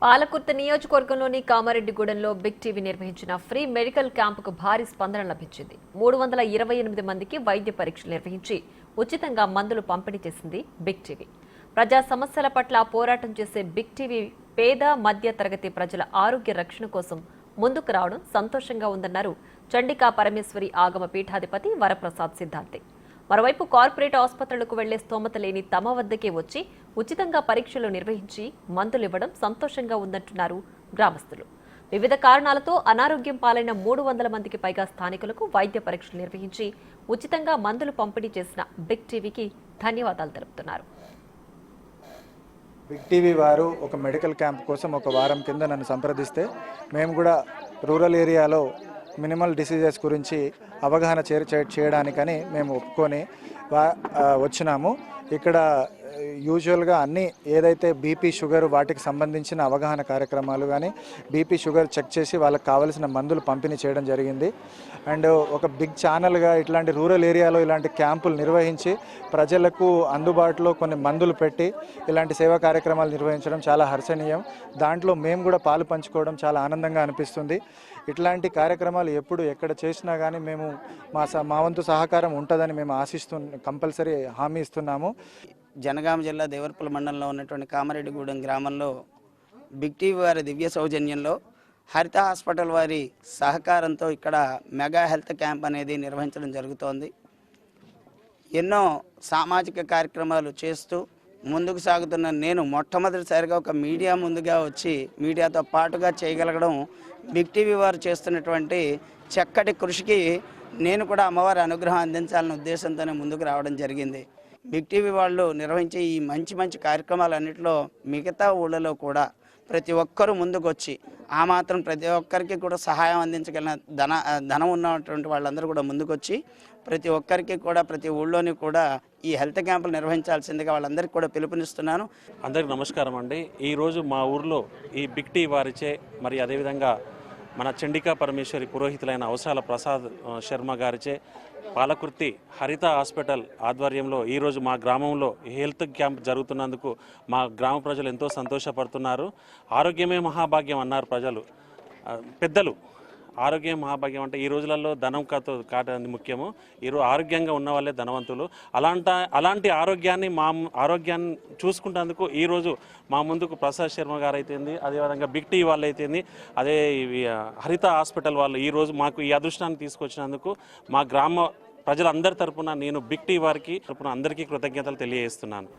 పాలకుర్తి నియోజకవర్గంలోని కామారెడ్డిగూడెంలో big TV నిర్వహించిన free medical క్యాంపుకు భారీ స్పందన లభించింది. 328 మందికి వైద్య పరీక్షలు నిర్వహించి ఉచితంగా మందులు పంపిణీ చేసింది బిగ్ టీవీ. ప్రజా సమస్యల పట్ల పోరాటం చేసే బిగ్ టీవీ పేద మధ్య తరగతి ప్రజల ఆరోగ్య రక్షణ కోసం ముందుకు రావడం సంతోషంగా ఉందన్నారు చండికా పరమేశ్వరి ఆగమ పీఠాధిపతి వరప్రసాద్ సిద్ధాంతి. మరోవైపు కార్పొరేట్ ఆసుపత్రులకు వెళ్లే స్తోమత లేని తమ వద్దకే వచ్చి ఉచితంగా పరీక్షలు నిర్వహించి మందులు ఇవ్వడం సంతోషంగా ఉందంటున్నారు గ్రామస్తులు. వివిధ కారణాలతో అనారోగ్యం పాలైన 300 మందికి పైగా స్థానికులకు వైద్య పరీక్షలు నిర్వహించి ఉచితంగా మందులు పంపిణీ చేసిన బిగ్ టీవీకి ధన్యవాదాలు తెలుపుతున్నారు. బిగ్ టీవీ వారు ఒక మెడికల్ క్యాంప్ కోసం ఒక వారం కింద నన్ను సంప్రదిస్తే మేము కూడా రూరల్ ఏరియాలో మినిమల్ డిసీజెస్ గురించి అవగాహన చేయడానికని మేము ఒప్పుకొని వచ్చినాము. ఇక్కడ యూజువల్గా అన్నీ ఏదైతే బీపీ షుగర్ వాటికి సంబంధించిన అవగాహన కార్యక్రమాలు కానీ బీపీ షుగర్ చెక్ చేసి వాళ్ళకి కావాల్సిన మందులు పంపిణీ చేయడం జరిగింది. అండ్ ఒక బిగ్ ఛానల్గా ఇట్లాంటి రూరల్ ఏరియాలో ఇలాంటి క్యాంపులు నిర్వహించి ప్రజలకు అందుబాటులో కొన్ని మందులు పెట్టి ఇలాంటి సేవా కార్యక్రమాలు నిర్వహించడం చాలా హర్షణీయం. దాంట్లో మేము కూడా పాలు పంచుకోవడం చాలా ఆనందంగా అనిపిస్తుంది. ఇట్లాంటి కార్యక్రమాలు ఎప్పుడు ఎక్కడ చేసినా కానీ మేము మా వంతు సహకారం ఉంటుందని మేము కంపల్సరీ హామీ ఇస్తున్నాము. జనగామ జిల్లా దేవరపల్లి మండలంలో ఉన్నటువంటి కామారెడ్డిగూడెం గ్రామంలో బిగ్ టీవీ వారి దివ్య సౌజన్యంలో హరిత హాస్పిటల్ వారి సహకారంతో ఇక్కడ మెగా హెల్త్ క్యాంప్ అనేది నిర్వహించడం జరుగుతోంది. ఎన్నో సామాజిక కార్యక్రమాలు చేస్తూ ముందుకు సాగుతున్న నేను మొట్టమొదటిసారిగా ఒక మీడియా ముందుగా వచ్చి మీడియాతో పాటుగా చేయగలగడం బిగ్ టీవీ వారు చేస్తున్నటువంటి చక్కటి కృషికి నేను కూడా అమ్మవారి అనుగ్రహం అందించాలనే ఉద్దేశంతోనే ముందుకు రావడం జరిగింది. బిగ్ టీవీ వాళ్ళు నిర్వహించే ఈ మంచి కార్యక్రమాలన్నింటిలో మిగతా ఊళ్ళలో కూడా ప్రతి ఒక్కరూ ముందుకు వచ్చి ఆ మాత్రం ప్రతి ఒక్కరికి కూడా సహాయం అందించగలిగిన ధనం ఉన్నటువంటి వాళ్ళందరూ కూడా ముందుకు వచ్చి ప్రతి ఒక్కరికి కూడా ప్రతి ఊళ్ళోని కూడా ఈ హెల్త్ క్యాంపులు నిర్వహించాల్సిందిగా వాళ్ళందరికీ కూడా పిలుపునిస్తున్నాను. అందరికీ నమస్కారం అండి. ఈరోజు మా ఊర్లో ఈ బిగ్ టీవీ వారిచే మరి అదేవిధంగా మన చండికా పరమేశ్వరి పురోహితులైన అవసరాల ప్రసాద్ శర్మ గారిచే పాలకుర్తి హరిత హాస్పిటల్ ఆధ్వర్యంలో ఈరోజు మా గ్రామంలో హెల్త్ క్యాంప్ జరుగుతున్నందుకు మా గ్రామ ప్రజలు ఎంతో సంతోషపడుతున్నారు. ఆరోగ్యమే మహాభాగ్యం అన్నారు ప్రజలు పెద్దలు. ఆరోగ్యం మహాభాగ్యం అంటే ఈ రోజులలో ధనం కాదని ముఖ్యము. ఈరోజు ఆరోగ్యంగా ఉన్న వాళ్ళే ధనవంతులు. అలాంటి ఆరోగ్యాన్ని చూసుకుంటేందుకు ఈరోజు మా ముందుకు ప్రసాద్ శర్మ గారు అయితేంది, అదేవిధంగా బిగ్ టీవీ వాళ్ళు అయితేంది, అదే హరిత హాస్పిటల్ వాళ్ళు ఈరోజు మాకు ఈ అదృష్టాన్ని తీసుకొచ్చినందుకు మా గ్రామ ప్రజలందరి తరపున నేను బిగ్ టీవీ వారికి తరపున అందరికీ కృతజ్ఞతలు తెలియజేస్తున్నాను.